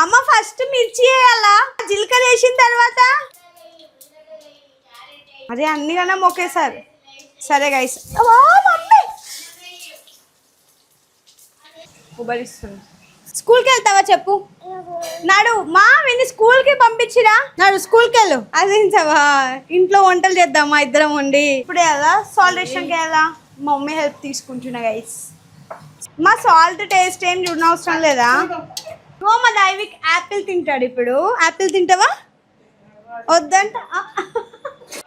అమ్మ ఫస్ట్ మిర్చి వేయాలా, జీలకర్ర వేసిన తర్వాత అదే అన్ని కన్నా ఒకేసారి. సరే గైస్. ఉబరిస్తుంది. స్కూల్కి వెళ్తావా చెప్పు. నాడు మా విని స్కూల్కి పంపించిరా. నాడు స్కూల్కి వెళ్ళు. అదేంటవా ఇంట్లో వంటలు చేద్దామా ఇద్దరం ఉండి. ఇప్పుడే కదా సాల్ట్ రేషన్కి వెళ్ళా. మా మమ్మీ హెల్ప్ తీసుకుంటున్నా గైస్. మా సాల్ట్ టేస్ట్ ఏం చూడనవసరం లేదా. మా దైవిక్ యాపిల్ తింటాడు ఇప్పుడు. యాపిల్ తింటావా? వద్దంట.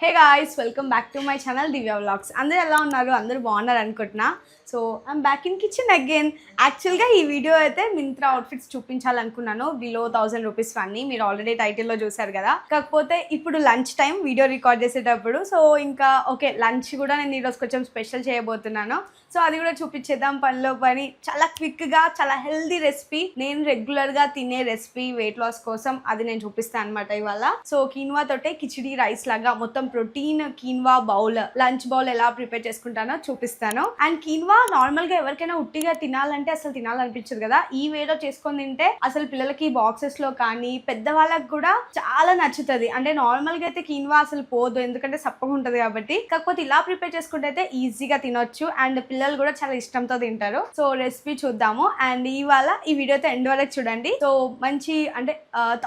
Hey guys, welcome back to my channel Divya vlogs. అందరూ ఎలా ఉన్నారు? అందరూ బాగున్నారు అనుకుంటున్నా. So I'm back in kitchen again. యాక్చువల్గా ఈ వీడియో అయితే మింత్రా అవుట్ఫిట్స్ చూపించాలనుకున్నాను, బిలో 1000 రూపీస్ అన్నీ. మీరు ఆల్రెడీ టైటిల్లో చూసారు కదా. కాకపోతే ఇప్పుడు లంచ్ టైం వీడియో రికార్డ్ చేసేటప్పుడు. సో ఇంకా ఓకే, లంచ్ కూడా నేను ఈరోజు కొంచెం స్పెషల్ చేయబోతున్నాను. సో అది కూడా చూపించేద్దాం పనిలో పని. చాలా క్విక్గా, చాలా హెల్దీ రెసిపీ, నేను రెగ్యులర్గా తినే రెసిపీ వెయిట్ లాస్ కోసం. అది నేను చూపిస్తాను అనమాట ఇవాళ. సో కీన్వా తోటే కిచిడి రైస్ లాగా మొత్తం protein quinoa bowl, lunch bowl ఎలా ప్రిపేర్ చేసుకుంటానో చూపిస్తాను. అండ్ కీన్వా నార్మల్గా ఎవరికైనా ఉట్టిగా తినాలంటే అసలు తినాలనిపించదు కదా. ఈ వేలో చేసుకొని తింటే అసలు పిల్లలకి బాక్సెస్ లో కానీ పెద్దవాళ్ళకి కూడా చాలా నచ్చుతుంది. అంటే నార్మల్గా అయితే కీన్వా అసలు పోదు, ఎందుకంటే సప్పగా ఉంటుంది కాబట్టి. కాకపోతే ఇలా ప్రిపేర్ చేసుకుంటే అయితే ఈజీగా తినొచ్చు అండ్ పిల్లలు కూడా చాలా ఇష్టంతో తింటారు. సో రెసిపీ చూద్దాము. అండ్ ఇవాళ ఈ వీడియో అయితే ఎండ్ వరకు చూడండి. సో మంచి అంటే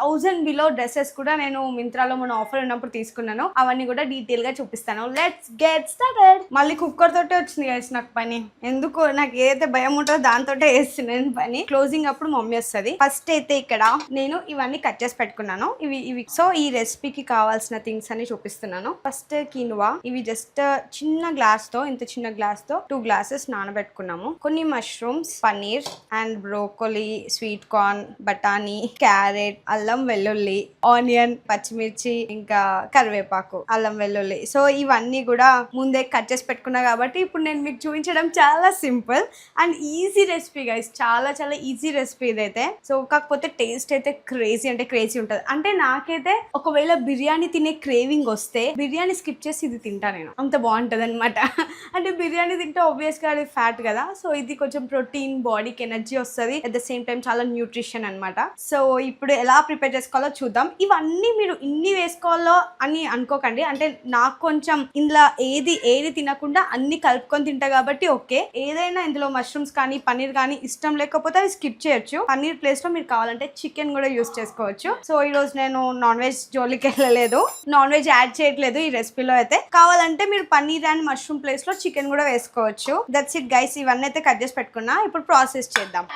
1000 బిలో డ్రెస్సెస్ కూడా నేను మింత్రాలో మన ఆఫర్ ఉన్నప్పుడు తీసుకున్నాను. అవన్నీ కూడా డీటెయిల్ గా చూపిస్తాను. Let's get started. మళ్ళీ కుక్కర్ తోటే వచ్చింది గైస్ నాకు పని. ఎందుకు నాకు ఏదైతే భయం ఉంటుందో దాంతో వేస్తున్నాను పని. క్లోజింగ్ అప్పుడు మమ్మీ వస్తుంది. ఫస్ట్ అయితే ఇక్కడ నేను ఇవన్నీ కట్ చేసి పెట్టుకున్నాను. ఇవి సో ఈ రెసిపీకి కావాల్సిన థింగ్స్ అని చూపిస్తున్నాను. ఫస్ట్ కీన్వా, ఇవి జస్ట్ చిన్న గ్లాస్ తో, ఇంత చిన్న గ్లాస్ తో 2 గ్లాసెస్ నానబెట్టుకున్నాము. కొన్ని mushrooms, paneer and broccoli, sweet corn, బఠానీ, క్యారెట్, అల్లం వెల్లుల్లి, ఆనియన్, పచ్చిమిర్చి, ఇంకా కరివేపాకు, అల్లం వెల్లుల్లి. సో ఇవన్నీ కూడా ముందే కట్ చేసి పెట్టుకున్నా కాబట్టి ఇప్పుడు నేను మీకు చూపించడం చాలా simple and easy recipe guys. చాలా చాలా ఈజీ రెసిపీ ఇదైతే. సో కాకపోతే టేస్ట్ అయితే క్రేజీ అంటే క్రేజీ ఉంటుంది. అంటే నాకైతే ఒకవేళ బిర్యానీ తినే క్రేవింగ్ వస్తే బిర్యానీ స్కిప్ చేసి ఇది తింటా నేను, అంత బాగుంటుంది అనమాట. అంటే బిర్యానీ తింటే ఆబ్వియస్గా అది ఫ్యాట్ కదా. సో ఇది కొంచెం ప్రోటీన్, బాడీకి ఎనర్జీ వస్తుంది, అట్ ద సేమ్ టైం చాలా న్యూట్రిషన్ అనమాట. సో ఇప్పుడు ఎలా ప్రిపేర్ చేసుకోవాలో చూద్దాం. ఇవన్నీ మీరు ఇన్ని వేసుకోవాలో అని అనుకోకండి. అంటే నాకు కొంచెం ఇందులో ఏది తినకుండా అన్ని కలుపుకొని తింటా కాబట్టి ఓకే. ఏదైనా ఇందులో మష్రూమ్స్ కానీ పన్నీర్ కానీ ఇష్టం లేకపోతే అది స్కిప్ చేయొచ్చు. పన్నీర్ ప్లేస్ లో మీరు కావాలంటే చికెన్ కూడా యూస్ చేసుకోవచ్చు. సో ఈ రోజు నేను నాన్ వెజ్ జోలికి వెళ్ళలేదు, నాన్ వెజ్ యాడ్ చేయట్లేదు ఈ రెసిపీలో అయితే. కావాలంటే మీరు పన్నీర్ అండ్ మష్రూమ్ ప్లేస్ లో చికెన్ కూడా వేసుకోవచ్చు. That's it guys. ఇవన్నీ అయితే కట్ చేసి పెట్టుకున్నా. ఇప్పుడు ప్రాసెస్ చేద్దాం.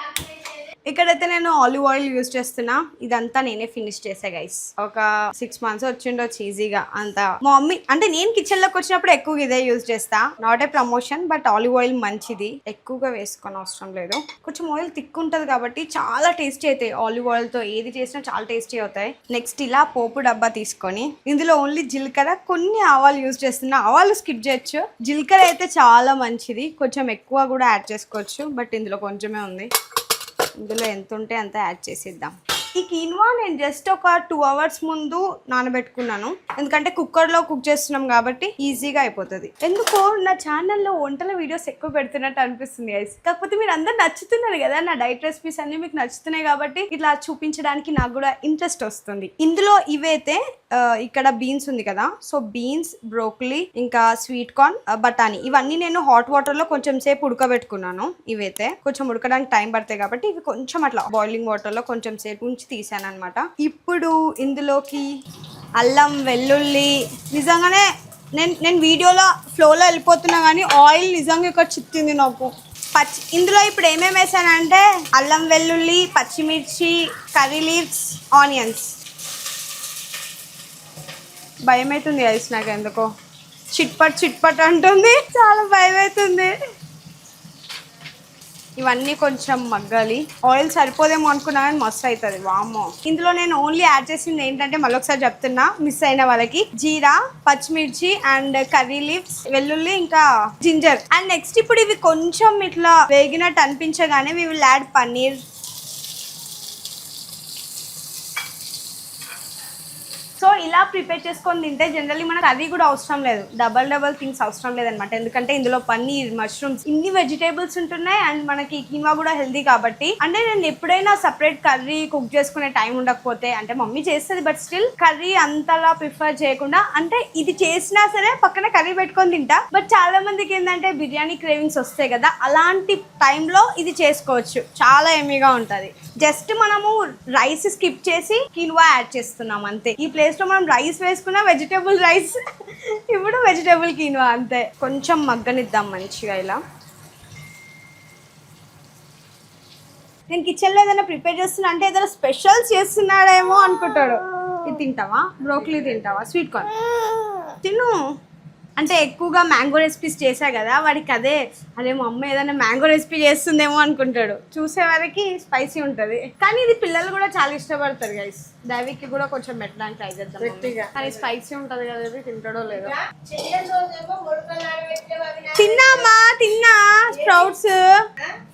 ఇక్కడైతే నేను ఆలివ్ ఆయిల్ యూజ్ చేస్తున్నా. ఇదంతా నేనే ఫినిష్ చేసా గైస్. ఒక 6 months వచ్చిండొచ్చు ఈజీగా. అంతా మా మమ్మీ, అంటే నేను కిచెన్ లోకి వచ్చినప్పుడు ఎక్కువగా ఇదే యూజ్ చేస్తా. Not a promotion, but olive oil మంచిది, ఎక్కువగా వేసుకొని అవసరం లేదు. కొంచెం ఆయిల్ థిక్ ఉంటుంది కాబట్టి చాలా టేస్టీ అవుతాయి. ఆలివ్ ఆయిల్ తో ఏది చేసినా చాలా టేస్టీ అవుతాయి. నెక్స్ట్ ఇలా పోపు డబ్బా తీసుకొని ఇందులో ఓన్లీ జీలకర్ర, కొన్ని ఆవాలు యూజ్ చేస్తున్నా. ఆవాలు స్కిప్ చేయొచ్చు. జీలకర్ర అయితే చాలా మంచిది, కొంచెం ఎక్కువ కూడా యాడ్ చేసుకోవచ్చు, బట్ ఇందులో కొంచెమే ఉంది. ఇందులో ఎంత ఉంటే అంత యాడ్ చేసేద్దాం. ఈ కీన్వా నేను జస్ట్ ఒక 2 hours ముందు నానబెట్టుకున్నాను, ఎందుకంటే కుక్కర్లో కుక్ చేస్తున్నాం కాబట్టి ఈజీగా అయిపోతుంది. ఎందుకో నా ఛానల్లో వంటల వీడియోస్ ఎక్కువ పెడుతున్నట్టు అనిపిస్తుంది గైస్. కాకపోతే మీరు అందరు నచ్చుతున్నారు కదా, నా డైట్ రెసిపీస్ అన్ని మీకు నచ్చుతున్నాయి కాబట్టి ఇట్లా చూపించడానికి నాకు కూడా ఇంట్రెస్ట్ వస్తుంది. ఇందులో ఇవైతే ఇక్కడ బీన్స్ ఉంది కదా, సో బీన్స్, బ్రోకలీ, ఇంకా స్వీట్ కార్న్, బఠానీ, ఇవన్నీ నేను హాట్ వాటర్ లో కొంచెం సేపు ఉడకబెట్టుకున్నాను. ఇవైతే కొంచెం ఉడకడానికి టైం పడతాయి కాబట్టి ఇవి కొంచెం అట్లా బాయిలింగ్ వాటర్ లో కొంచెం సేపు ఉంచి తీసాను అనమాట. ఇప్పుడు ఇందులోకి అల్లం వెల్లుల్లి, నిజంగానే నేను వీడియోలో ఫ్లోలో వెళ్ళిపోతున్నా కానీ ఆయిల్ నిజంగా ఇక్కడ చిత్తింది నాకు. ఇందులో ఇప్పుడు ఏమేమి వేసానంటే అల్లం వెల్లుల్లి, పచ్చిమిర్చి, కర్రీ లీవ్స్, ఆనియన్స్. భయం అవుతుంది ఐస్, నాకు ఎందుకో చిట్పట్ అంటుంది, చాలా భయం అవుతుంది. ఇవన్నీ కొంచెం మగ్గాలి. ఆయిల్ సరిపోదేమో అనుకున్నా కానీ మస్తు అవుతుంది వామ్మో. ఇందులో నేను ఓన్లీ యాడ్ చేసింది ఏంటంటే, మళ్ళీ ఒకసారి చెప్తున్నా మిస్ అయిన వాళ్ళకి, జీరా, పచ్చిమిర్చి అండ్ కర్రీ లీవ్స్, వెల్లుల్లి, ఇంకా జింజర్. అండ్ నెక్స్ట్ ఇప్పుడు ఇవి కొంచెం ఇట్లా వేగినట్టు అనిపించగానే we will add paneer. So ఇలా ప్రిపేర్ చేసుకొని తింటే జనరల్లీ మనకు అది కూడా అవసరం లేదు, డబల్ థింగ్స్ అవసరం లేదనమాట. ఎందుకంటే ఇందులో పన్నీర్, మష్రూమ్స్, ఇన్ని వెజిటేబుల్స్ ఉంటున్నాయి అండ్ మనకి కీన్వా కూడా హెల్దీ కాబట్టి. అంటే నేను ఎప్పుడైనా సపరేట్ కర్రీ కుక్ చేసుకునే టైం ఉండకపోతే, అంటే మమ్మీ చేస్తుంది బట్ స్టిల్ కర్రీ అంతలా ప్రిఫర్ చేయకుండా, అంటే ఇది చేసినా సరే పక్కన కర్రీ పెట్టుకొని తింటా. బట్ చాలా మందికి ఏంటంటే బిర్యానీ క్రేవింగ్స్ వస్తాయి కదా, అలాంటి టైంలో ఇది చేసుకోవచ్చు, చాలా ఎమ్మీగా ఉంటుంది. జస్ట్ మనము రైస్ స్కిప్ చేసి కీన్వా యాడ్ చేస్తున్నాం అంతే. ఈ ప్లేస్ లో మనం రైస్ వేసుకున్న వెజిటేబుల్ రైస్, ఇప్పుడు వెజిటేబుల్ కీన్వా అంతే. కొంచెం మగ్గనిద్దాం మంచిగా ఇలా. నేను కిచెన్లో ఏదైనా ప్రిపేర్ చేస్తున్నా అంటే ఏదైనా స్పెషల్స్ చేస్తున్నాడేమో అనుకుంటాడు. ఇది తింటావా? బ్రోకలీ తింటావా? స్వీట్ కార్న్ తిను. అంటే ఎక్కువగా మ్యాంగో రెసిపీస్ చేశా కదా, వాడికి అదే మా అమ్మ ఏదైనా మ్యాంగో రెసిపీ చేస్తుందేమో అనుకుంటాడు. చూసే వరకు స్పైసీ ఉంటుంది కానీ ఇది పిల్లలు కూడా చాలా ఇష్టపడతారు గైస్. దైవికి కూడా కొంచెం పెట్టడానికి ట్రై చేద్దాం, కానీ స్పైసీ ఉంటుంది కదా, ఇది తింటాడో లేదో. తిన్నామా? తిన్నా స్ప్రౌట్స్,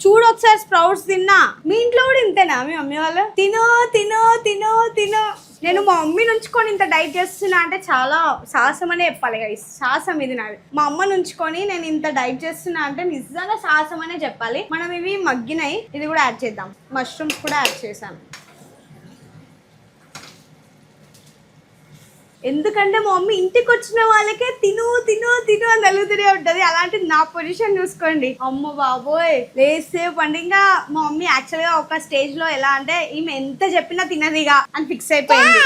చూడు ఒకసారి స్ప్రౌట్స్ తిన్నా. మీ ఇంట్లో కూడా ఇంతేనా మీ మమ్మీ వాళ్ళు? తినో తినో తినో తినో. నేను మా మమ్మీ నుంచుకొని ఇంత డైట్ చేస్తున్నా అంటే చాలా సాహసం అనే చెప్పాలి గైస్. సాహసం ఇది నాది. మా అమ్మ నుంచుకొని నేను ఇంత డైట్ చేస్తున్నా అంటే నిజంగా సాహసం అనే చెప్పాలి. మనం ఇవి మగ్గినాయి, ఇది కూడా యాడ్ చేద్దాం. మష్రూమ్స్ కూడా యాడ్ చేశాను ఎందుకంటే మా మమ్మీ ఇంటికి వచ్చిన వాళ్ళకే తిను తిను తిను అని తలుగుతూనే ఉంటది. అలాంటిది నా పొజిషన్ చూసుకోండి. అమ్మ బాబోయ్ లేస్తే పండుగ. మా మమ్మీ యాక్చువల్ గా ఒక స్టేజ్ లో ఎలా అంటే ఈమె ఎంత చెప్పినా తినదిగా అని ఫిక్స్ అయిపోయింది.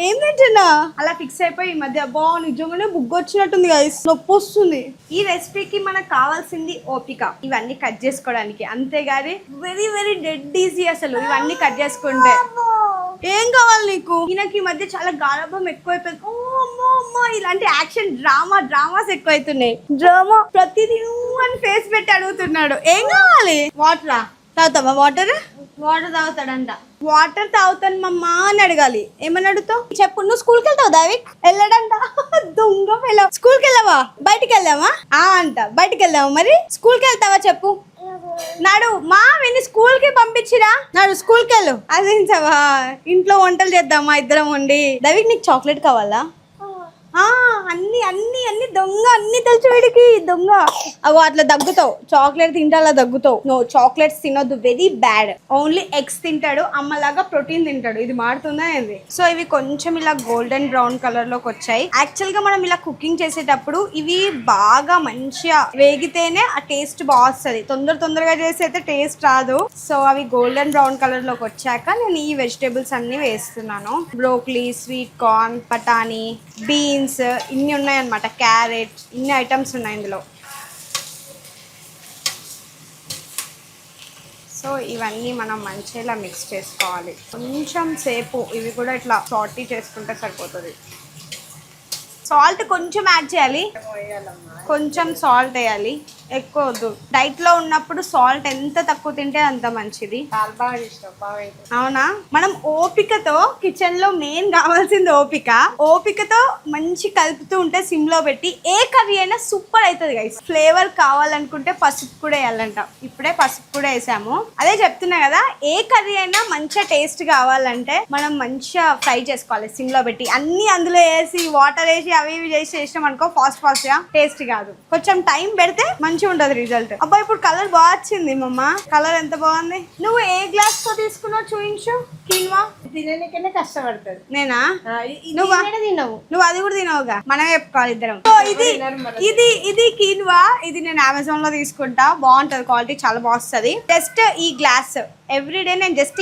ఏం తింటున్నా అలా ఫిక్స్ అయిపోయి ఈ మధ్య అబ్బా నిజంగానే బుగ్గ వచ్చినట్టుంది గైస్, నొప్పి వస్తుంది. ఈ రెసిపీకి మనకు కావాల్సింది ఓపిక, ఇవన్నీ కట్ చేసుకోవడానికి. అంతేగాని వెరీ వెరీ డెడ్ ఈజీ అసలు ఇవన్నీ కట్ చేసుకుంటే. ఏం కావాలి నీకు? ఈయనకి ఈ మధ్య చాలా గారాబం ఎక్కువైపోయింది. ఓ అమ్మో అమ్మో ఇలాంటి యాక్షన్ డ్రామాస్ ఎక్కువైతున్నాయి. డ్రామా ప్రతిదీ అని ఫేస్ పెట్టి అడుగుతున్నాడు. ఏం కావాలి? వాటరా? తాగుతావా? వాటర్ తాగుతాడంట. వాటర్ తాగుతాను మమ్మా అని అడగాలి. ఏమని అడుగుతావు చెప్పు. నువ్వు స్కూల్కి వెళ్తావు? దావిక్ వెళ్ళాడంట. దొంగ వెళ్ళావు. స్కూల్కి వెళ్ళావా? బయటికి వెళ్దామా అంట. బయటికి వెళ్దామా? మరి స్కూల్కి వెళ్తావా చెప్పు. నాడు మా విని స్కూల్ కి పంపించిరా. నాడు స్కూల్కి వెళ్ళు. అదేంచవా ఇంట్లో వంటలు చేద్దామా ఇద్దరం ఉండి. దవిక్ నీకు చాక్లెట్ కావాలా? అన్ని అన్ని అన్ని దొంగ, అన్ని తెలుసు వీడికి దొంగ. అవి అట్లా దగ్గుతావు. చాక్లెట్ తింటే అలా దగ్గుతావు. నో చాక్లెట్స్ తినొద్దు, వెరీ బ్యాడ్. ఓన్లీ ఎగ్స్ తింటాడు, అమ్మలాగా ప్రోటీన్ తింటాడు. ఇది మారుతుందా ఏంది? సో ఇవి కొంచెం ఇలా గోల్డెన్ బ్రౌన్ కలర్ లోకి వచ్చాయి. యాక్చువల్ గా మనం ఇలా కుకింగ్ చేసేటప్పుడు ఇవి బాగా మంచిగా వేగితేనే ఆ టేస్ట్ బాగా వస్తుంది. తొందరగా చేసి అయితే టేస్ట్ రాదు. సో అవి గోల్డెన్ బ్రౌన్ కలర్ లోకి వచ్చాక నేను ఈ వెజిటేబుల్స్ అన్ని వేస్తున్నాను. బ్రోకలీ, స్వీట్ కార్న్, బఠానీ, బీన్స్, ఇన్ని ఉన్నాయన్నమాట. క్యారెట్, ఇన్ని ఐటమ్స్ ఉన్నాయి ఇందులో. సో ఇవన్నీ మనం మంచిగా మిక్స్ చేసుకోవాలి. కొంచెం సేపు ఇవి కూడా ఇట్లా సాటీ చేసుకుంటే సరిపోతుంది. సాల్ట్ కొంచెం యాడ్ చేయాలి, కొంచెం సాల్ట్ వేయాలి, ఎక్కువ వద్దు. డైట్ లో ఉన్నప్పుడు సాల్ట్ ఎంత తక్కువ తింటే అంత మంచిది. అవునా? మనం ఓపికతో కిచెన్ లో మెయిన్ కావాల్సింది ఓపికతో మంచి కలుపుతూ ఉంటే సిమ్ లో పెట్టి ఏ కర్రీ అయినా సూపర్ అవుతుంది గైస్. ఫ్లేవర్ కావాలనుకుంటే పసుపు కూడా వేయాలంట. ఇప్పుడే పసుపు కూడా వేసాము. అదే చెప్తున్నా కదా, ఏ కర్రీ అయినా మంచిగా టేస్ట్ కావాలంటే మనం మంచిగా ఫ్రై చేసుకోవాలి సిమ్ లో పెట్టి. అన్ని అందులో వేసి వాటర్ వేసి అవి ఇవి చేసినాం అనుకో ఫాస్ట్ గా టేస్ట్ కాదు. కొంచెం టైం పెడితే మంచిగా ఉంటది రిజల్ట్. అబ్బా ఇప్పుడు కలర్ బాగా వచ్చింది మమ్మ. కలర్ ఎంత బాగుంది. నువ్వు ఏ గ్లాస్ తో తీసుకున్నావు చూయించు. కీన్వా తినడానికైనా కష్టపడతాడు. నేనా? నువ్వు అది కూడా తినవుగా, మనమే చెప్పుకోవాలి ఇద్దరం. ఇది కీన్వా. ఇది నేను అమెజాన్ లో తీసుకుంటా, బాగుంటది, క్వాలిటీ చాలా బాగుంది. జస్ట్ ఈ గ్లాస్ ఎవ్రీడే నేను జస్ట్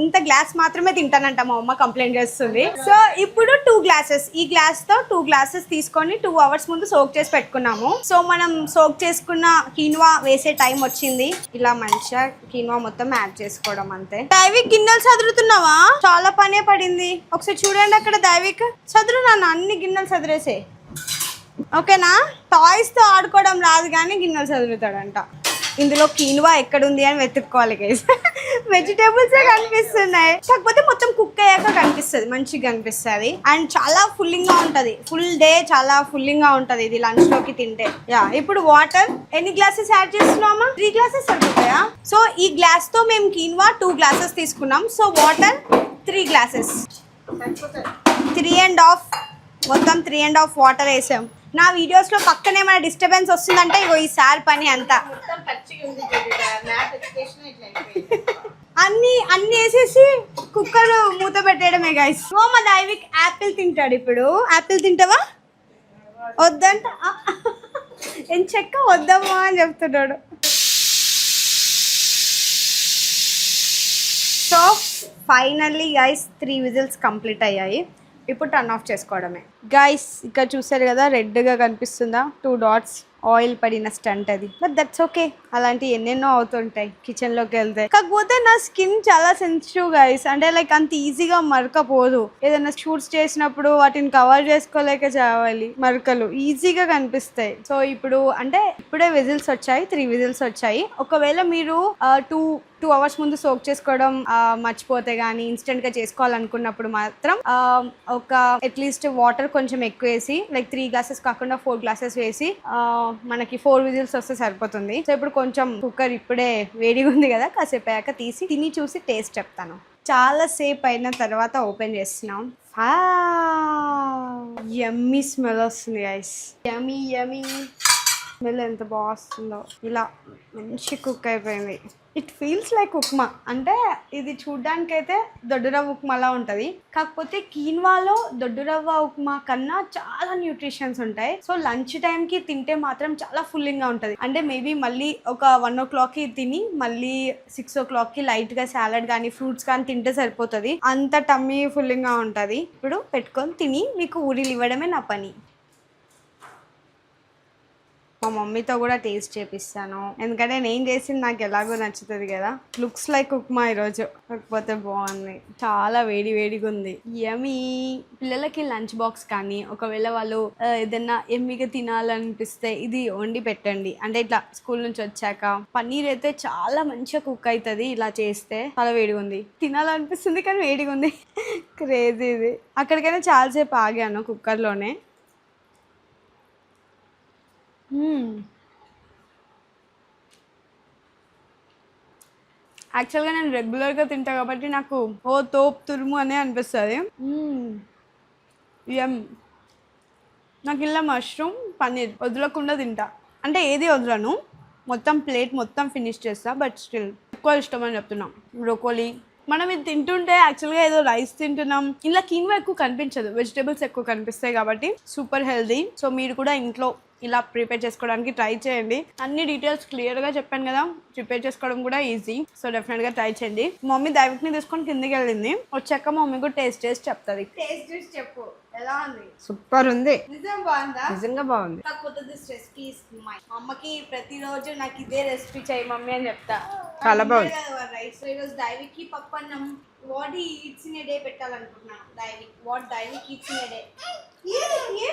ఇంత గ్లాస్ మాత్రమే తింటానంట. మా అమ్మ కంప్లైంట్ చేస్తుంది. సో ఇప్పుడు 2 గ్లాసెస్, ఈ గ్లాస్ తో 2 గ్లాసెస్ తీసుకొని 2 అవర్స్ ముందు సోక్ చేసి పెట్టుకున్నాము. సో మనం సోక్ చేసుకున్న కీన్వా వేసే టైం వచ్చింది. ఇలా మంచిగా కీన్వా మొత్తం యాడ్ చేసుకోవడం అంతే. దైవిక్ గిన్నెలు చదురుతున్నావా? చాలా పనే పడింది. ఒకసారి చూడండి అక్కడ. దైవిక్ చదురు నాన్న, అన్ని గిన్నెలు చదిరేసే. ఓకేనా? టాయ్స్ తో ఆడుకోవడం రాదు కానీ గిన్నెలు చదువుతాడంట. ఇందులో కీన్వా ఎక్కడుంది అని వెతుక్కోవాలి గైస్. వెజిటేబుల్స్ కనిపిస్తున్నాయి, కాకపోతే మొత్తం కుక్ అయ్యాక కనిపిస్తుంది, మంచిగా కనిపిస్తుంది. అండ్ చాలా ఫుల్లింగ్ గా ఉంటది. ఫుల్ డే చాలా ఫుల్లింగ్ గా ఉంటది ఇది లంచ్ లోకి తింటే. ఇప్పుడు వాటర్ ఎన్ని గ్లాసెస్ యాడ్ చేస్తున్నామా? 3 గ్లాసెస్ సరిపోతాయా? సో ఈ గ్లాస్ తో మేము కీన్వా 2 గ్లాసెస్ తీసుకున్నాం. So water 3 glasses. 3.5 మొత్తం 3.5 వాటర్ వేసాం. నా వీడియోస్లో పక్కన ఏమైనా డిస్టర్బెన్స్ వస్తుందంటే ఇగో ఈ సార్ పని అంతా. అన్ని వేసేసి కుక్కర్ మూత పెట్టేయడమే గైస్. ఓ మా దైవిక్ యాపిల్ తింటాడు ఇప్పుడు. యాపిల్ తింటావా? వద్దంట. ఏం చెక్క వద్దమ్మా అని చెప్తున్నాడు. So finally guys 3 whistles complete అయ్యాయి. ఇప్పుడు టర్న్ ఆఫ్ చేసుకోవడమే గైస్. ఇక్కడ చూసారు కదా రెడ్గా కనిపిస్తుందా 2 డాట్స్, ఆయిల్ పడిన స్టంట్ అది. బట్ దట్స్ ఓకే, అలాంటి ఎన్నెన్నో అవుతుంటాయి కిచెన్లోకి వెళ్తే. కాకపోతే నా స్కిన్ చాలా సెన్సిటివ్ గైస్, అంటే లైక్ అంత ఈజీగా మరకపోదు. ఏదైనా షూట్స్ చేసినప్పుడు వాటిని కవర్ చేసుకోలేక చావాలి, మరకలు ఈజీగా కనిపిస్తాయి. సో ఇప్పుడు అంటే ఇప్పుడే విజిల్స్ వచ్చాయి, 3 విజిల్స్ వచ్చాయి. ఒకవేళ మీరు 2 అవర్స్ ముందు సోక్ చేసుకోవడం మర్చిపోతే కానీ ఇన్స్టెంట్గా చేసుకోవాలనుకున్నప్పుడు మాత్రం ఒక అట్లీస్ట్ వాటర్ కొంచెం ఎక్కువ వేసి లైక్ 3 గ్లాసెస్ కాకుండా 4 గ్లాసెస్ వేసి మనకి 4 విజిల్స్ వస్తే సరిపోతుంది. సో ఇప్పుడు కొంచెం కుక్కర్ ఇప్పుడే వేడిగా ఉంది కదా, కాసేపు అయ్యాక తీసి తిని చూసి టేస్ట్ చెప్తాను. చాలా సేపు అయిన తర్వాత ఓపెన్ చేస్తున్నాం. యమ్మీ స్మెల్ వస్తుంది గైస్, యమ్మీ యమ్మీ స్మెల్ ఎంత బాగా వస్తుందో. ఇలా మంచి కుక్ అయిపోయింది. It feels like upma. అంటే ఇది చూడ్డానికైతే దొడ్డు రవ్వ ఉప్మాలా ఉంటుంది, కాకపోతే కీన్వాలో దొడ్డు రవ్వ ఉప్మా కన్నా చాలా న్యూట్రిషన్స్ ఉంటాయి. సో లంచ్ టైంకి తింటే మాత్రం చాలా ఫుల్లింగ్గా ఉంటుంది. అంటే మేబీ మళ్ళీ ఒక 1 o'clockకి తిని మళ్ళీ 6 o'clockకి లైట్గా సాలడ్ కానీ ఫ్రూట్స్ కానీ తింటే సరిపోతుంది. అంత టమ్మీ ఫుల్లింగ్గా ఉంటుంది. ఇప్పుడు పెట్టుకొని తిని మీకు ఊరిలు ఇవ్వడమే నా పని. మా మమ్మీతో కూడా టేస్ట్ చేపిస్తాను, ఎందుకంటే నేను చేసింది నాకు ఎలాగో నచ్చుతుంది కదా. లుక్స్ లైక్ ఉప్మా ఈరోజు, కాకపోతే బాగుంది. చాలా వేడిగా ఉంది. యమీ. పిల్లలకి లంచ్ బాక్స్ కానీ ఒకవేళ వాళ్ళు ఏదైనా ఎమ్మిగా తినాలనిపిస్తే ఇది వండి పెట్టండి. అంటే ఇట్లా స్కూల్ నుంచి వచ్చాక. పన్నీర్ అయితే చాలా మంచిగా కుక్ అవుతుంది ఇలా చేస్తే. చాలా వేడిగా ఉంది, తినాలనిపిస్తుంది కానీ వేడిగా ఉంది. క్రేజీ ఇది. అక్కడికైనా చాలాసేపు ఆగాను కుక్కర్లోనే. యాక్చువల్గా నేను రెగ్యులర్గా తింటా కాబట్టి నాకు తోపు తురుము అనే అనిపిస్తుంది. నాకు ఇలా మష్రూమ్ పన్నీర్ వదలకుండా తింటా. అంటే ఏది వదలను, మొత్తం ప్లేట్ మొత్తం ఫినిష్ చేస్తా. బట్ స్టిల్ ఎక్కువ ఇష్టం అని చెప్తున్నాం. బ్రోకోలీ మనం ఇది తింటుంటే యాక్చువల్గా ఏదో రైస్ తింటున్నాం. ఇలా కీన్వా ఎక్కువ కనిపించదు, వెజిటేబుల్స్ ఎక్కువ కనిపిస్తాయి కాబట్టి సూపర్ హెల్దీ. సో మీరు కూడా ఇంట్లో ఇలా ప్రిపేర్ చేసుకోవడానికి ట్రై చేయండి. అన్ని డీటెయిల్స్ క్లియర్గా చెప్పాను కదా, ప్రిపేర్ చేసుకోవడం కూడా ఈజీ. సో డెఫినెట్గా ట్రై చేయండి. మమ్మీ దైవిక్ని తీసుకొని కిందికి వెళ్ళింది, వచ్చాక మమ్మీ కూడా టేస్ట్ చెప్తుంది. టేస్ట్ చేసి చెప్పు ఎలా ఉంది. సూపర్ ఉంది. నిజం బాగుందా? నిజంగా బాగుంది. కాకపోతే దిస్ రెసిపీ ఇస్ మై. మా అమ్మకి ప్రతిరోజు నాకు ఇదే రెసిపీ చేయి మమ్మీ అని చెప్తా. చాలా బాగుంది. రైట్. సో ఈరోజు దైవిక్కి పప్పు అన్నం what eats in a day పెట్టాలనుకుంటున్నాను. Daivik eats in a day.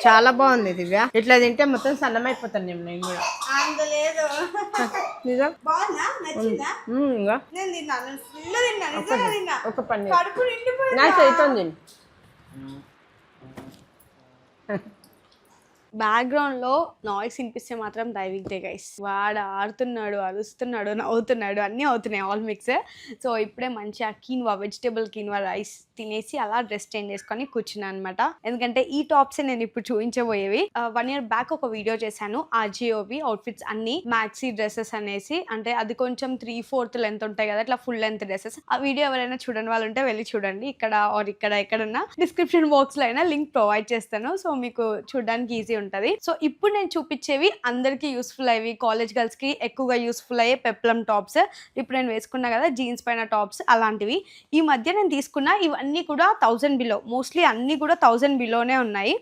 చాలా బాగుంది దివ్య. ఇట్లా తింటే మొత్తం సన్నమైపోతాను నేను కూడా. లేదు నిజం బాగుందా? నచ్చిందా? నేను తిన్నాను, ఫుల్ తిన్నాను, నిజంగా తిన్నా. ఒక పన్నీర్ కడుపు నిండిపోయింది. నా చేతుంది. బ్యాక్గ్రౌండ్లో నాయిస్ వినిపిస్తే మాత్రం దైవిక్ డే గైస్. వాడు ఆడుతున్నాడు, అరుస్తున్నాడు, నవ్వుతున్నాడు, అన్నీ అవుతున్నాయి ఆల్ మిక్స్. సో ఇప్పుడే మంచిగా కీన్వా వెజిటేబుల్ కీన్వా రైస్ తినేసి అలా డ్రెస్ చేంజ్ చేసుకొని కూర్చున్నాను అనమాట. ఎందుకంటే ఈ టాప్స్ నేను ఇప్పుడు చూపించబోయేవి. 1 year బ్యాక్ ఒక వీడియో చేశాను ఆజియోవి అవుట్ఫిట్స్ అన్ని మ్యాక్సీ డ్రెస్సెస్ అనేసి. అంటే అది కొంచెం 3/4 లెంత్ ఉంటాయి కదా, ఇట్లా ఫుల్ లెంత్ డ్రెస్సెస్. ఆ వీడియో ఎవరైనా చూడని వాళ్ళు ఉంటే వెళ్ళి చూడండి. ఇక్కడ ఆర్ ఇక్కడ ఎక్కడన్నా డిస్క్రిప్షన్ బాక్స్ లో అయినా లింక్ ప్రొవైడ్ చేస్తాను. సో మీకు చూడడానికి ఈజీ ఉంటది. సో ఇప్పుడు నేను చూపించేవి అందరికి యూస్ఫుల్ అయ్యి, కాలేజ్ గర్ల్స్ కి ఎక్కువగా యూస్ఫుల్ అయ్యే పెప్లం టాప్స్. ఇప్పుడు నేను వేసుకున్నా కదా జీన్స్ పైన టాప్స్, అలాంటివి. ఈ మధ్య నేను తీసుకున్న ఇవన్నీ కూడా 1000 బిలో, మోస్ట్లీ అన్నీ కూడా 1000 బిలోనే ఉన్నాయి.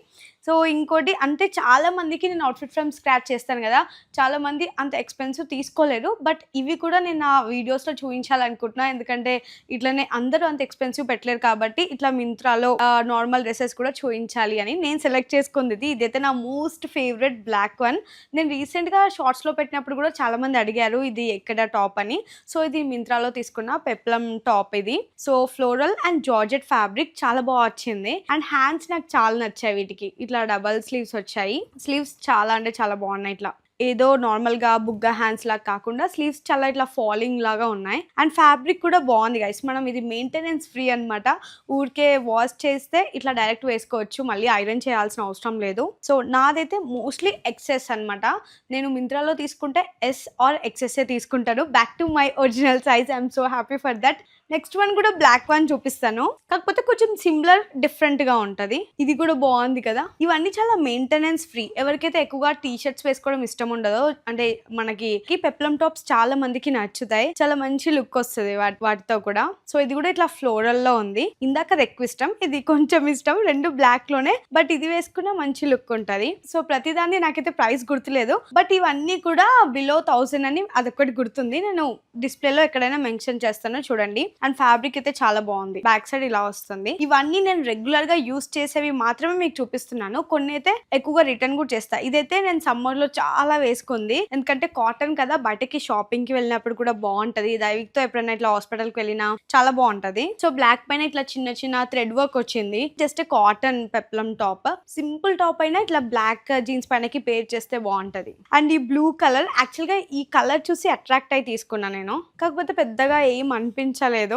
సో ఇంకోటి అంటే చాలా మందికి నేను అవుట్ఫిట్ ఫ్రమ్ స్క్రాచ్ చేస్తాను కదా, చాలా మంది అంత ఎక్స్పెన్సివ్ తీసుకోలేరు. బట్ ఇవి కూడా నేను నా వీడియోస్లో చూపించాలనుకుంటున్నా, ఎందుకంటే ఇట్లనే అందరూ అంత ఎక్స్పెన్సివ్ పెట్టలేరు కాబట్టి ఇట్లా మింత్రాలో నార్మల్ డ్రెస్సెస్ కూడా చూపించాలి అని నేను సెలెక్ట్ చేసుకుంది. ఇదైతే నా మోస్ట్ ఫేవరెట్ బ్లాక్ వన్. నేను రీసెంట్గా షార్ట్స్లో పెట్టినప్పుడు కూడా చాలా మంది అడిగారు ఇది ఎక్కడ టాప్ అని. సో ఇది మింత్రాలో తీసుకున్న పెప్లం టాప్ ఇది. So floral and georgette fabric చాలా బాగా వచ్చింది. అండ్ హ్యాండ్స్ నాకు చాలా నచ్చాయి వీటికి. ఇట్లా డబల్ స్లీవ్స్ వచ్చాయి. స్లీవ్స్ చాలా అంటే చాలా బాగున్నాయి. ఇట్లా ఏదో నార్మల్ గా బుగ్గ హ్యాండ్స్ లాగా కాకుండా స్లీవ్స్ చాలా ఇట్లా ఫాలింగ్ లాగా ఉన్నాయి. అండ్ ఫ్యాబ్రిక్ కూడా బాగుంది గైస్. మనం ఇది మెయింటెనెన్స్ ఫ్రీ అన్నమాట. ఊరికే వాష్ చేస్తే ఇట్లా డైరెక్ట్ వేసుకోవచ్చు, మళ్ళీ ఐరన్ చేయాల్సిన అవసరం లేదు. సో నాదైతే మోస్ట్లీ ఎక్సెస్ అన్నమాట. నేను మింత్రాలో తీసుకుంటే ఎస్ ఆర్ ఎక్సెస్ తీసుకుంటాను. Back to my original size. I'm so happy for that. Next one కూడా బ్లాక్ వన్ చూపిస్తాను, కాకపోతే కొంచెం సిమిలర్ డిఫరెంట్ గా ఉంటది. ఇది కూడా బాగుంది కదా. ఇవన్నీ చాలా మెయింటెనెన్స్ ఫ్రీ. ఎవరికైతే ఎక్కువగా టీ షర్ట్స్ వేసుకోవడం ఇష్టం ఉండదో, అంటే మనకి పెప్లం టాప్స్ చాలా మందికి నచ్చుతాయి, చాలా మంచి లుక్ వస్తుంది వాటితో కూడా. సో ఇది కూడా ఇట్లా ఫ్లోరల్ లో ఉంది. ఇందాక ఎక్కువ ఇష్టం, ఇది కొంచెం ఇష్టం. రెండు బ్లాక్ లోనే, బట్ ఇది వేసుకున్న మంచి లుక్ ఉంటది. సో ప్రతిదాన్ని నాకైతే ప్రైస్ గుర్తులేదు, బట్ ఇవన్నీ కూడా బిలో 1000 అని అదొకటి గుర్తుంది. నేను డిస్ప్లేలో ఎక్కడైనా మెన్షన్ చేస్తాను చూడండి. అండ్ ఫ్యాబ్రిక్ అయితే చాలా బాగుంది. బ్యాక్ సైడ్ ఇలా వస్తుంది. ఇవన్నీ నేను రెగ్యులర్ గా యూస్ చేసేవి మాత్రమే మీకు చూపిస్తున్నాను. కొన్ని అయితే ఎక్కువగా రిటర్న్ కూడా చేస్తా. ఇదైతే నేను సమ్మర్ లో చాలా వేసుకుంది, ఎందుకంటే కాటన్ కదా, బయటకి షాపింగ్ కి వెళ్ళినప్పుడు కూడా బాగుంటది. దైవిక్ తో ఎప్పుడైనా ఇట్లా హాస్పిటల్ కి వెళ్ళినా చాలా బాగుంటది. సో బ్లాక్ పైన ఇట్లా చిన్న చిన్న థ్రెడ్ వర్క్ వచ్చింది. Just cotton peplum top, simple top అయినా ఇట్లా బ్లాక్ జీన్స్ పైనకి పేర్ చేస్తే బాగుంటది. అండ్ ఈ బ్లూ కలర్, యాక్చువల్ గా ఈ కలర్ చూసి అట్రాక్ట్ అయి తీసుకున్నా నేను, కాకపోతే పెద్దగా ఏం అనిపించలేదు.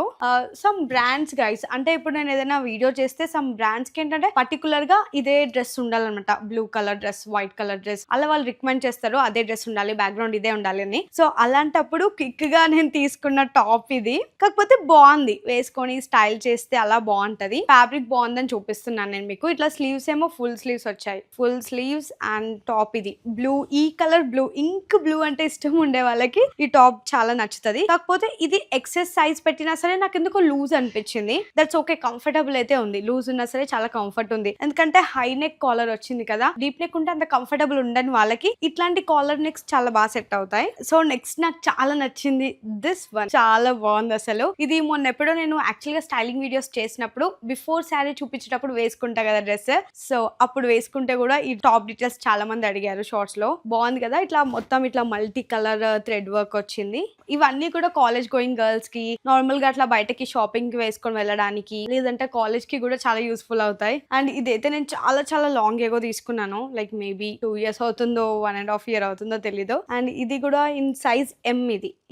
సమ్ బ్రాండ్స్ గైస్, అంటే ఇప్పుడు నేను ఏదైనా వీడియో చేస్తే సమ్ బ్రాండ్స్ కి ఏంటంటే పర్టికులర్ గా ఇదే డ్రెస్ ఉండాలన్నమాట. Blue colour dress, white colour dress, అలా వాళ్ళు రికమెండ్ చేస్తారు. అదే డ్రెస్ ఉండాలి, బ్యాక్గ్రౌండ్ ఇదే ఉండాలి అని. సో అలాంటప్పుడు క్విక్ గా నేను తీసుకున్న టాప్ ఇది. కాకపోతే బాగుంది, వేసుకొని స్టైల్ చేస్తే అలా బాగుంటది. ఫ్యాబ్రిక్ బాగుందని చూపిస్తున్నాను నేను మీకు. ఇట్లా స్లీవ్స్ ఏమో ఫుల్ స్లీవ్స్ వచ్చాయి, ఫుల్ స్లీవ్స్. అండ్ టాప్ ఇది బ్లూ, ఈ కలర్ బ్లూ, ఇంక్ బ్లూ అంటే ఇష్టం ఉండే వాళ్ళకి ఈ టాప్ చాలా నచ్చుతుంది. కాకపోతే ఇది ఎక్సెస్ సైజ్ పెట్టినా సరే నాకు ఎందుకో లూజ్ అనిపించింది. దట్స్ ఓకే, కంఫర్టబుల్ అయితే ఉంది. లూజ్ ఉన్నా సరే చాలా కంఫర్ట్ ఉంది, ఎందుకంటే హై నెక్ కాలర్ వచ్చింది కదా. డీప్ నెక్ ఉంటే అంత కంఫర్టబుల్ ఉండని వాళ్ళకి ఇట్లాంటి కాలర్ నెక్స్ చాలా బాగా సెట్ అవుతాయి. సో నెక్స్ట్ నాకు చాలా నచ్చింది దిస్ వన్, చాలా బాగుంది అసలు. ఇది మొన్న ఎప్పుడో నేను యాక్చువల్ గా స్టైలింగ్ వీడియోస్ చేసినప్పుడు బిఫోర్ శారీ చూపించేటప్పుడు వేసుకుంటా కదా డ్రెస్, సో అప్పుడు వేసుకుంటే కూడా ఈ టాప్ డీటెయిల్స్ చాలా మంది అడిగారు షార్ట్స్ లో. బాగుంది కదా, ఇట్లా మొత్తం ఇట్లా మల్టీ కలర్ థ్రెడ్ వర్క్ వచ్చింది. ఇవన్నీ కూడా కాలేజ్ గోయింగ్ గర్ల్స్ కి, నార్మల్ గా అట్లా బయటకి షాపింగ్ కి వేసుకొని వెళ్ళడానికి, లేదంటే కాలేజ్ కి కూడా చాలా యూస్ఫుల్ అవుతాయి. అండ్ ఇదైతే నేను చాలా లాంగ్ ఏగో తీసుకున్నాను, లైక్ మేబీ 2 years అవుతుందో 1.5 years అవుతుందో తెలీదు. అండ్ ఇది కూడా ఇన్ సైజ్ ఎం.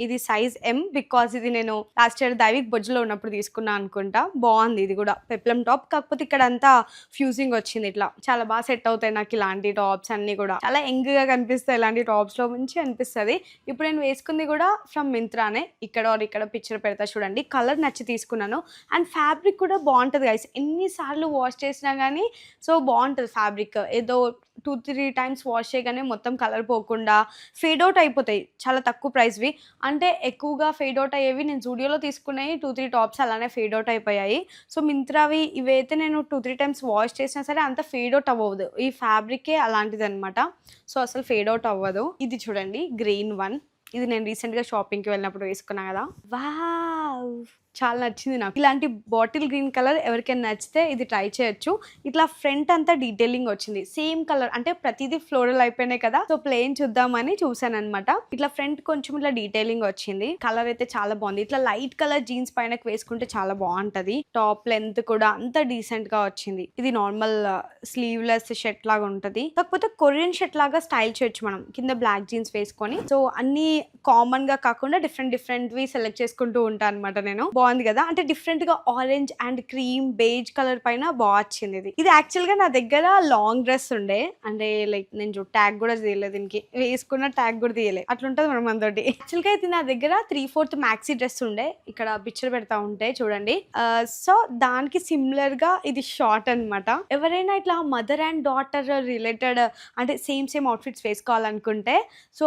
ఇది సైజ్ ఎం, బికాస్ ఇది నేను లాస్ట్ ఇయర్ దైవిక్ బొజ్జులో ఉన్నప్పుడు తీసుకున్నా అనుకుంటా. బాగుంది ఇది కూడా పెప్లం టాప్, కాకపోతే ఇక్కడ అంతా ఫ్యూజింగ్ వచ్చింది. ఇట్లా చాలా బాగా సెట్ అవుతాయి నాకు ఇలాంటి టాప్స్ అన్ని కూడా. చాలా యంగ్ గా కనిపిస్తాయి ఇలాంటి టాప్స్ లో, మంచి అనిపిస్తుంది. ఇప్పుడు నేను వేసుకుంది కూడా ఫ్రమ్ మింత్రానే. ఇక్కడ పిక్చర్ పెడతా చూడండి. కలర్ నచ్చి తీసుకున్నాను. అండ్ ఫ్యాబ్రిక్ కూడా బాగుంటుంది గైస్. ఎన్నిసార్లు వాష్ చేసినా కానీ సో బాగుంటుంది ఫ్యాబ్రిక్. ఏదో 2-3 times వాష్ చేయగానే మొత్తం కలర్ పోకుండా ఫేడ్ అవుట్ అయిపోతాయి. చాలా తక్కువ ప్రైస్వి, అంటే ఎక్కువగా ఫేడ్ అవుట్ అయ్యేవి నేను జూడియోలో తీసుకున్నాయి. 2-3 టాప్స్ అలానే ఫేడ్ అవుట్ అయిపోయాయి. సో మింత్రావి ఇవైతే నేను 2-3 times వాష్ చేసినా సరే అంత ఫేడ్ అవుట్ అవ్వదు. ఈ ఫ్యాబ్రికే అలాంటిది అనమాట. సో అసలు ఫేడ్ అవుట్ అవ్వదు. ఇది చూడండి గ్రీన్ వన్, ఇది నేను రీసెంట్గా షాపింగ్కి వెళ్ళినప్పుడు వేసుకున్నా కదా. వావ్, చాలా నచ్చింది నాకు. ఇలాంటి బాటిల్ గ్రీన్ కలర్ ఎవరికైనా నచ్చితే ఇది ట్రై చేయొచ్చు. ఇట్లా ఫ్రంట్ అంతా డీటెయిలింగ్ వచ్చింది, సేమ్ కలర్, అంటే ప్రతిదీ ఫ్లోరల్ అయిపోయినాయి కదా, సో ప్లెయిన్ చూద్దామని చూసాను అనమాట. ఇట్లా ఫ్రంట్ కొంచెం ఇట్లా డీటెయిలింగ్ వచ్చింది. కలర్ అయితే చాలా బాగుంది. ఇట్లా లైట్ కలర్ జీన్స్ పైనకి వేసుకుంటే చాలా బాగుంటది. టాప్ లెంత్ కూడా అంత డీసెంట్ గా వచ్చింది. ఇది నార్మల్ స్లీవ్లెస్ షర్ట్ లాగా ఉంటది, కాకపోతే కొరియన్ షర్ట్ లాగా స్టైల్ చేయొచ్చు మనం, కింద బ్లాక్ జీన్స్ వేసుకొని. సో అన్ని కామన్ గా కాకుండా డిఫరెంట్ వి సెలెక్ట్ చేసుకుంటూ ఉంటాను అనమాట నేను. బాగుంది కదా, అంటే డిఫరెంట్ గా orange and cream beige colour పైన బాగా వచ్చింది. ఇది యాక్చువల్ గా నా దగ్గర లాంగ్ డ్రెస్ ఉండే, అంటే లైక్ నేను ట్యాగ్ కూడా తీయలేదు, దీనికి వేసుకున్న ట్యాగ్ కూడా తీయలేదు, అట్లుంటది మనం మనతోటి. యాక్చువల్ గా ఇది నా దగ్గర 3/4 మ్యాక్సీ డ్రెస్ ఉండే. ఇక్కడ పిక్చర్ పెడతా ఉంటే చూడండి. సో దానికి సిమిలర్ గా ఇది షార్ట్ అన్నమాట. ఎవరైనా ఇట్లా మదర్ అండ్ డాటర్ రిలేటెడ్, అంటే సేమ్ అవుట్ఫిట్స్ వేసుకోవాలనుకుంటే, సో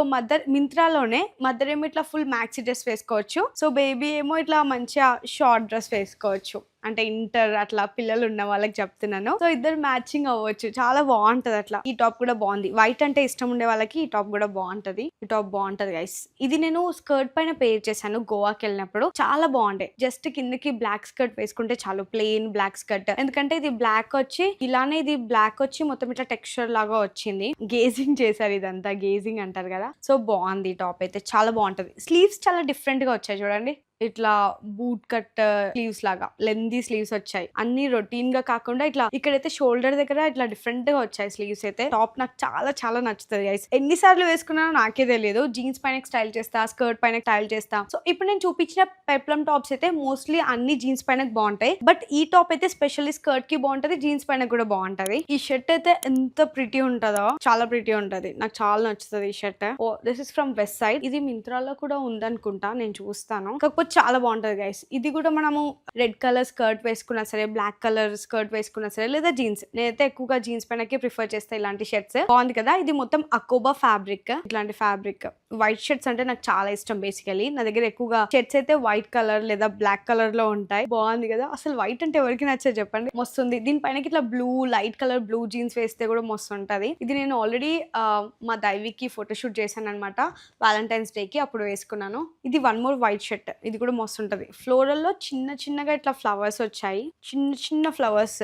మింత్రాలోనే మదర్ ఏమో ఇట్లా ఫుల్ మ్యాక్సీ డ్రెస్ వేసుకోవచ్చు, సో బేబీ ఏమో ఇట్లా మంచిగా షార్ట్ డ్రెస్ వేసుకోవచ్చు. అంటే ఇంటర్ అట్లా పిల్లలు ఉన్న వాళ్ళకి చెప్తున్నాను. సో ఇద్దరు మ్యాచింగ్ అవ్వచ్చు, చాలా బాగుంటది అట్లా. ఈ టాప్ కూడా బాగుంది. వైట్ అంటే ఇష్టం ఉండే వాళ్ళకి ఈ టాప్ కూడా బాగుంటది. ఈ టాప్ బాగుంటది గైస్. ఇది నేను స్కర్ట్ పైన పేర్ చేశాను గోవాకి వెళ్ళినప్పుడు, చాలా బాగుండే. జస్ట్ కిందకి బ్లాక్ స్కర్ట్ వేసుకుంటే చాలు, ప్లెయిన్ బ్లాక్ స్కర్ట్. ఎందుకంటే ఇది బ్లాక్ వచ్చి ఇలానే, ఇది బ్లాక్ వచ్చి మొత్తం ఇట్లా టెక్స్చర్ లాగా వచ్చింది. గేజింగ్ చేశారు, ఇదంతా గేజింగ్ అంటారు కదా. సో బాగుంది టాప్ అయితే, చాలా బాగుంటది. స్లీవ్స్ చాలా డిఫరెంట్ గా వచ్చాయి చూడండి. ఇట్లా బూట్ కట్ స్లీవ్స్ లాగా లెందీ స్లీవ్స్ వచ్చాయి. అన్ని రొటీన్ గా కాకుండా ఇట్లా ఇక్కడైతే షోల్డర్ దగ్గర ఇట్లా డిఫరెంట్ గా వచ్చాయి స్లీవ్స్ అయితే. టాప్ నాకు చాలా చాలా నచ్చుతుంది గైస్. ఎన్నిసార్లు వేసుకున్నానో నాకే తెలియదు. జీన్స్ పైన స్టైల్ చేస్తా, స్కర్ట్ పైన స్టైల్ చేస్తా. సో ఇప్పుడు నేను చూపించిన పెప్లం టాప్స్ అయితే మోస్ట్లీ అన్ని జీన్స్ పైన బాగుంటాయి. బట్ ఈ టాప్ అయితే స్పెషల్లీ స్కర్ట్ కి బాగుంటది, జీన్స్ పైన కూడా బాగుంటది. ఈ షర్ట్ అయితే ఎంత ప్రిటీ ఉంటుందో, చాలా ప్రిటీ ఉంటది. నాకు చాలా నచ్చుతుంది ఈ shirt. Oh this is from west side. ఇది మింత్రాలో కూడా ఉందనుకుంటా, నేను చూస్తాను. కాకపోతే చాలా బాగుంటది గైస్. ఇది కూడా మనము రెడ్ కలర్ స్కర్ట్ వేసుకున్నా సరే, బ్లాక్ కలర్ స్కర్ట్ వేసుకున్నా సరే, లేదా జీన్స్. నేనైతే ఎక్కువగా జీన్స్ పైనకి ప్రిఫర్ చేస్తా ఇలాంటి షర్ట్స్. బాగుంది కదా. ఇది మొత్తం అకోబా ఫ్యాబ్రిక్. ఇట్లాంటి ఫ్యాబ్రిక్ వైట్ షర్ట్స్ అంటే నాకు చాలా ఇష్టం. బేసికలీ నా దగ్గర ఎక్కువగా షర్ట్స్ అయితే వైట్ కలర్ లేదా బ్లాక్ కలర్ లో ఉంటాయి. బాగుంది కదా. అసలు వైట్ అంటే ఎవరికి నచ్చదు చెప్పండి. మస్తుంది. దీనిపైన ఇట్లా blue, light colour blue jeans వేస్తే కూడా మస్తు ఉంటది. ఇది నేను ఆల్రెడీ మా దైవికి ఫోటోషూట్ చేశాను అనమాట, వాలంటైన్స్ డే కి. అప్పుడు వేసుకున్నాను. ఇది వన్ మోర్ వైట్ షర్ట్. ఇది కూడా మస్తు ఉంటది. ఫ్లోరల్ లో చిన్న చిన్నగా ఇట్లా ఫ్లవర్స్ వచ్చాయి, చిన్న చిన్న ఫ్లవర్స్.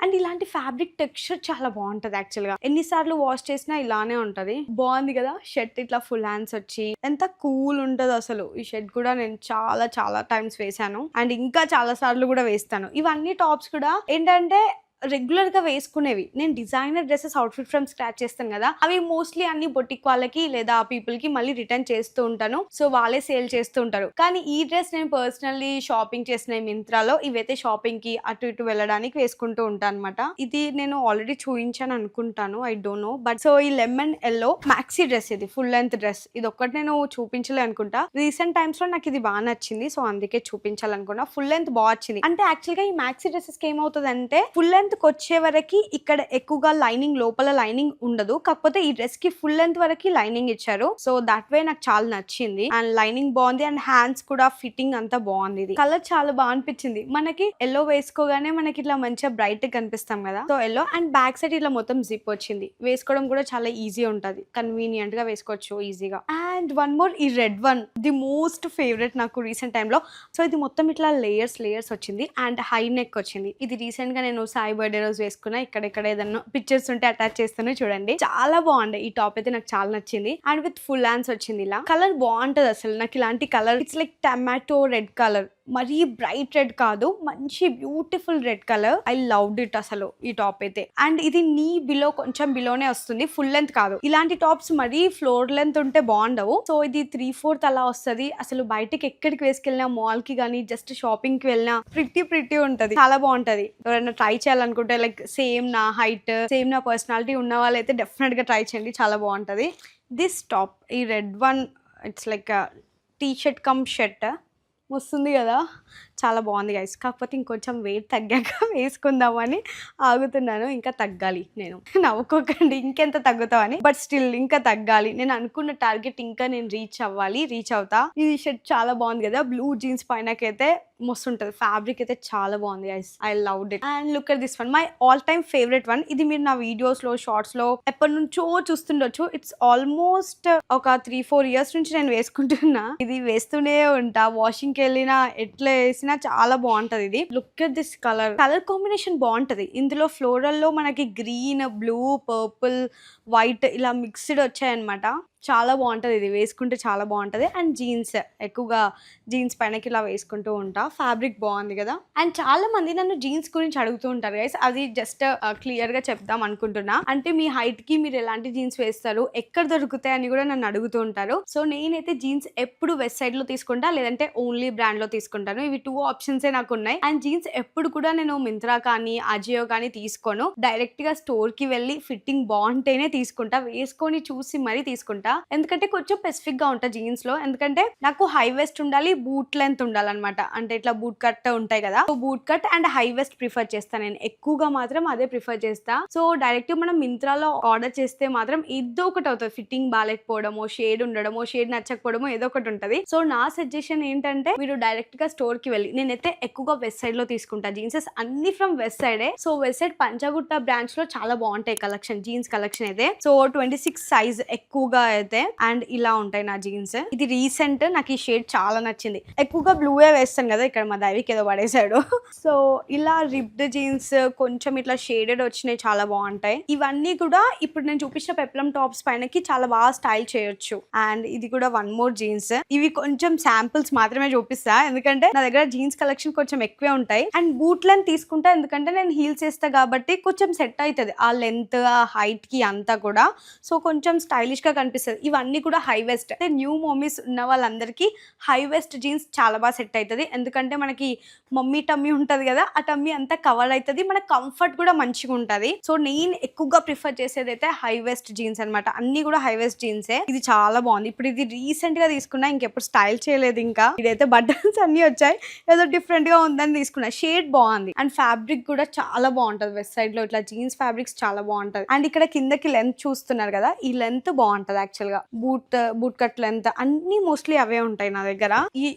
అండ్ ఇలాంటి ఫ్యాబ్రిక్ టెక్స్చర్ చాలా బాగుంటది యాక్చువల్ గా. ఎన్నిసార్లు వాష్ చేసినా ఇలానే ఉంటది. బాగుంది కదా. షర్ట్ ఇట్లా ఫుల్ హ్యాండ్స్ వచ్చి ఎంత కూల్ ఉంటది అసలు. ఈ షర్ట్ కూడా నేను చాలా చాలా టైమ్స్ వేసాను అండ్ ఇంకా చాలా సార్లు కూడా వేస్తాను. ఇవన్నీ టాప్స్ కూడా ఏంటంటే రెగ్యులర్ గా వేసుకునేవి. నేను designer dresses outfit from scratch చేస్తాను కదా, అవి మోస్ట్లీ అన్ని బొటిక్ వాళ్ళకి లేదా పీపుల్ కి మళ్ళీ రిటర్న్ చేస్తూ ఉంటాను. సో వాళ్ళే సేల్ చేస్తూ ఉంటారు. కానీ ఈ డ్రెస్ నేను పర్సనల్లీ షాపింగ్ చేసిన మింత్రాలో. ఇవైతే షాపింగ్ కి అటు ఇటు వెళ్ళడానికి వేసుకుంటూ ఉంటాను అనమాట. ఇది నేను ఆల్రెడీ చూపించాను అనుకుంటాను, I don't know. But so ఈ లెమన్ ఎల్లో మ్యాక్సీ డ్రెస్, ఇది ఫుల్ లెంత్ డ్రెస్. ఇది ఒక్కటి నేను చూపించలే అనుకుంటా. రీసెంట్ టైమ్స్ లో నాకు ఇది బాగా నచ్చింది, సో అందుకే చూపించాలనుకున్నా. ఫుల్ లెంత్ బాగా వచ్చింది. అంటే యాక్చువల్ గా ఈ మ్యాక్సీ డ్రెస్సెస్ కి ఏమవుతుంది అంటే, ఫుల్ లెంత్ వచ్చే వరకు ఇక్కడ ఎక్కువగా లైనింగ్, లోపల లైనింగ్ ఉండదు. కాకపోతే ఈ డ్రెస్ కి ఫుల్ లెంత్ వరకు లైనింగ్ ఇచ్చారు. సో దట్ వే నాకు చాలా నచ్చింది. అండ్ లైనింగ్ బాగుంది అండ్ హ్యాండ్స్ కూడా ఫిట్టింగ్ అంతా బాగుంది. ఇది కలర్ చాలా బాగా అనిపించింది. మనకి ఎల్లో వేసుకోగానే మనకి ఇట్లా మంచిగా బ్రైట్ కనిపిస్తాం కదా. So yellow and back side ఇట్లా మొత్తం జిప్ వచ్చింది. వేసుకోవడం కూడా చాలా ఈజీ ఉంటది, కన్వీనియంట్ గా వేసుకోవచ్చు ఈజీగా. అండ్ వన్ మోర్, ఈ red one the most favourite నాకు రీసెంట్ టైంలో. సో ఇది మొత్తం ఇట్లా లేయర్స్ వచ్చింది అండ్ హై నెక్ వచ్చింది. ఇది రీసెంట్ గా నేను సాయి బర్త్డే రోజు వేసుకున్నా. ఇక్కడ ఏదన్నా పిక్చర్స్ ఉంటే అటాచ్ చేస్తాను చూడండి. చాలా బాగుంది ఈ టాప్ అయితే, నాకు చాలా నచ్చింది. అండ్ విత్ ఫుల్ హ్యాండ్స్ వచ్చింది. ఇలా కలర్ బాగుంటది అసలు. నాకు ఇలాంటి colour, it's like tomato red colour. మరీ బ్రైట్ రెడ్ కాదు, మంచి beautiful red colour. I loved it అసలు ఈ టాప్ అయితే. అండ్ ఇది నీ బిలో, కొంచెం బిలోనే వస్తుంది, ఫుల్ లెంత్ కాదు. ఇలాంటి టాప్స్ మరీ ఫ్లోర్ లెంత్ ఉంటే బాగుండవు. సో ఇది 3/4 అలా వస్తుంది. అసలు బయటకి ఎక్కడికి వేసుకెళ్ళినా, మాల్ కి కానీ జస్ట్ షాపింగ్ కి వెళ్ళినా ప్రిటీ ఉంటది. చాలా బాగుంటది. ఎవరైనా ట్రై చేయాలనుకుంటే, లైక్ సేమ్ నా హైట్, సేమ్ నా పర్సనాలిటీ ఉన్న వాళ్ళైతే డెఫినెట్ గా ట్రై చేయండి, చాలా బాగుంటది. దిస్ టాప్, ఈ red one, it's like T shirt come shirt. వస్తుంది కదా, చాలా బాగుంది గైస్. కాకపోతే ఇంకొంచెం వెయిట్ తగ్గాక వేసుకుందామని ఆగుతున్నాను. ఇంకా తగ్గాలి. నేను నవ్వుకోకండి, ఇంకెంత తగ్గుతామని. బట్ స్టిల్ ఇంకా తగ్గాలి. నేను అనుకున్న టార్గెట్ ఇంకా నేను రీచ్ అవ్వాలి, రీచ్ అవుతా. ఈ షర్ట్ చాలా బాగుంది కదా, బ్లూ జీన్స్ పైనకైతే మస్తు ఉంటుంది. ఫ్యాబ్రిక్ అయితే చాలా బాగుంది guys. I loved it. And look at this one, my all time favourite one. ఇది మీరు నా వీడియోస్ లో, షార్ట్స్ లో ఎప్పటి నుంచో చూస్తుండొచ్చు. ఇట్స్ ఆల్మోస్ట్ ఒక 3-4 years నుంచి నేను వేసుకుంటున్నా. ఇది వేస్తూనే ఉంటా. వాషింగ్ కి వెళ్ళినా, ఎట్లా వేసినా చాలా బాగుంటది. ఇది look at this colour combination బాగుంటది. ఇందులో ఫ్లోరల్ లో మనకి గ్రీన్, బ్లూ, పర్పుల్, వైట్ ఇలా మిక్స్డ్ వచ్చాయన్నమాట. చాలా బాగుంటది. ఇది వేసుకుంటే చాలా బాగుంటది. అండ్ జీన్స్, ఎక్కువగా జీన్స్ పైనకి ఇలా వేసుకుంటూ ఉంటా. ఫ్యాబ్రిక్ బాగుంది కదా. అండ్ చాలా మంది నన్ను జీన్స్ గురించి అడుగుతూ ఉంటారు గైస్. అది జస్ట్ క్లియర్ గా చెప్దాం అనుకుంటున్నా. అంటే మీ హైట్ కి మీరు ఎలాంటి జీన్స్ వేస్తారు, ఎక్కడ దొరుకుతాయి అని కూడా నన్ను అడుగుతూ ఉంటారు. సో నేనైతే జీన్స్ ఎప్పుడు వెస్ట్ సైడ్ లో తీసుకుంటా, లేదంటే ఓన్లీ బ్రాండ్ లో తీసుకుంటాను. ఇవి 2 ఆప్షన్స్ నాకు ఉన్నాయి. అండ్ జీన్స్ ఎప్పుడు కూడా నేను మింత్రా కానీ, అజియో కానీ తీసుకోను. డైరెక్ట్ గా స్టోర్ కి వెళ్ళి ఫిట్టింగ్ బాగుంటేనే తీసుకుంటా, వేసుకొని చూసి మరీ తీసుకుంటా. ఎందుకంటే కొంచెం స్పెసిఫిక్ గా ఉంటా జీన్స్ లో. ఎందుకంటే నాకు హై వెస్ట్ ఉండాలి, బూట్ లెంత్ ఉండాలన్నమాట. అంటే ఇట్లా బూట్ కట్ ఉంటాయి కదా, so boot cut and high west prefer చేస్తాను నేను. ఎక్కువగా మాత్రం అదే ప్రిఫర్ చేస్తా. సో డైరెక్ట్ మనం మింత్రాలో ఆర్డర్ చేస్తే మాత్రం ఏదో ఒకటి అవుతుంది. ఫిట్టింగ్ బాగాలేకపోవడమో, షేడ్ ఉండడమో, షేడ్ నచ్చకపోవడమో ఏదో ఒకటి ఉంటది. సో నా సజెషన్ ఏంటంటే, మీరు డైరెక్ట్ గా స్టోర్ కి వెళ్ళి, నేనైతే ఎక్కువగా వెస్ట్ సైడ్ లో తీసుకుంటా జీన్సెస్ అన్ని ఫ్రమ్ వెస్ట్ సైడే. So west side Panjagutta branch లో చాలా బాగుంటాయి కలెక్షన్, జీన్స్ కలెక్షన్ అయితే. సో 26 సైజ్ ఎక్కువగా అయితే. అండ్ ఇలా ఉంటాయి నా జీన్స్. ఇది రీసెంట్, నాకు ఈ షేడ్ చాలా నచ్చింది. ఎక్కువగా బ్లూవే వేస్తాను కదా, ఇక్కడ మా దైవికి ఏదో పడేసాడు. సో ఇలా రిబ్డ్ జీన్స్ కొంచెం ఇట్లా షేడెడ్ వచ్చినాయి, చాలా బాగుంటాయి. ఇవన్నీ కూడా ఇప్పుడు నేను చూపించిన పెప్లం టాప్స్ పైనకి చాలా బాగా స్టైల్ చేయొచ్చు. అండ్ ఇది కూడా వన్ మోర్ జీన్స్. ఇవి కొంచెం శాంపిల్స్ మాత్రమే చూపిస్తా, ఎందుకంటే నా దగ్గర జీన్స్ కలెక్షన్ కొంచెం ఎక్కువే ఉంటాయి. అండ్ బూట్లను తీసుకుంటా, ఎందుకంటే నేను హీల్స్ వేస్తా కాబట్టి కొంచెం సెట్ అవుతుంది ఆ లెంత్, ఆ హైట్ కి అంతా కూడా. సో కొంచెం స్టైలిష్ గా కనిపిస్తుంది. ఇవన్నీ కూడా హై వెస్ట్. అంటే న్యూ మమ్మీస్ ఉన్న వాళ్ళందరికీ హై వెస్ట్ జీన్స్ చాలా బాగా సెట్ అవుతుంది, ఎందుకంటే మనకి మమ్మీ టమ్మీ ఉంటది కదా, ఆ టమ్మీ అంతా కవర్ అవుతుంది, మన కంఫర్ట్ కూడా మంచిగా ఉంటది. సో నేను ఎక్కువగా ప్రిఫర్ చేసేది అయితే హై వెస్ట్ జీన్స్ అనమాట. అన్ని కూడా హై వెస్ట్ జీన్సే. ఇది చాలా బాగుంది. ఇప్పుడు ఇది రీసెంట్ గా తీసుకున్నా, ఇంకెప్పుడు స్టైల్ చేయలేదు. ఇంకా ఇదైతే బటన్స్ అన్ని వచ్చాయి, ఏదో డిఫరెంట్ గా ఉందని తీసుకున్నా. షేడ్ బాగుంది అండ్ ఫ్యాబ్రిక్ కూడా చాలా బాగుంటది. వెస్ట్ సైడ్ లో ఇట్లా జీన్స్ ఫ్యాబ్రిక్స్ చాలా బాగుంటది. అండ్ ఇక్కడ కిందకి లెంత్ చూస్తున్నారు కదా, ఈ లెంత్ బాగుంటది యాక్చువల్ గా. బూట్ కట్ లెంత్ అన్ని మోస్ట్లీ అవే ఉంటాయి నా దగ్గర.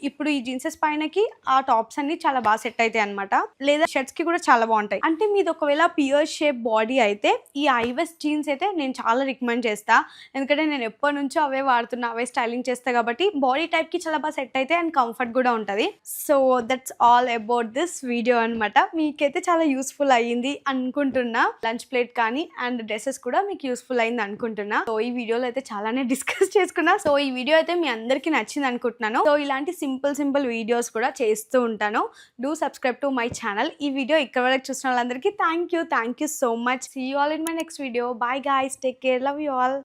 ఇప్పుడు ఈ జీన్సెస్ పైనకి ఆ టాప్స్ అన్ని చాలా బాగా సెట్ అవుతాయి అనమాట. లేదా షర్ట్స్ కి కూడా చాలా బాగుంటాయి. అంటే మీది ఒకవేళ పియర్ షేప్ బాడీ అయితే ఈ ఐవెస్ట్ జీన్స్ అయితే నేను చాలా రికమెండ్ చేస్తా, ఎందుకంటే నేను ఎప్పటి నుంచో అవే వాడుతున్నా, అవే స్టైలింగ్ చేస్తా కాబట్టి బాడీ టైప్ కి చాలా బాగా సెట్ అయితే అండ్ కంఫర్ట్ కూడా ఉంటది. So that's all about this video అనమాట. మీకైతే చాలా యూస్ఫుల్ అయ్యింది అనుకుంటున్నా. లంచ్ ప్లేట్ కానీ అండ్ డ్రెస్సెస్ కూడా మీకు యూస్ఫుల్ అయింది అనుకుంటున్నా. సో ఈ వీడియోలో అయితే చాలానే డిస్కస్ చేసుకున్నా. సో ఈ వీడియో అయితే మీ అందరికీ నచ్చింది అనుకుంటున్నాను. సో ఇలాంటి సింపుల్ వీడియోస్ కూడా చేస్తూ ఉంటాను. Do subscribe to my channel. ఈ వీడియో ఇక్కడ వరకు చూసిన వాళ్ళందరికీ thank you so much. See you all in my next video. Bye guys, take care, love you all.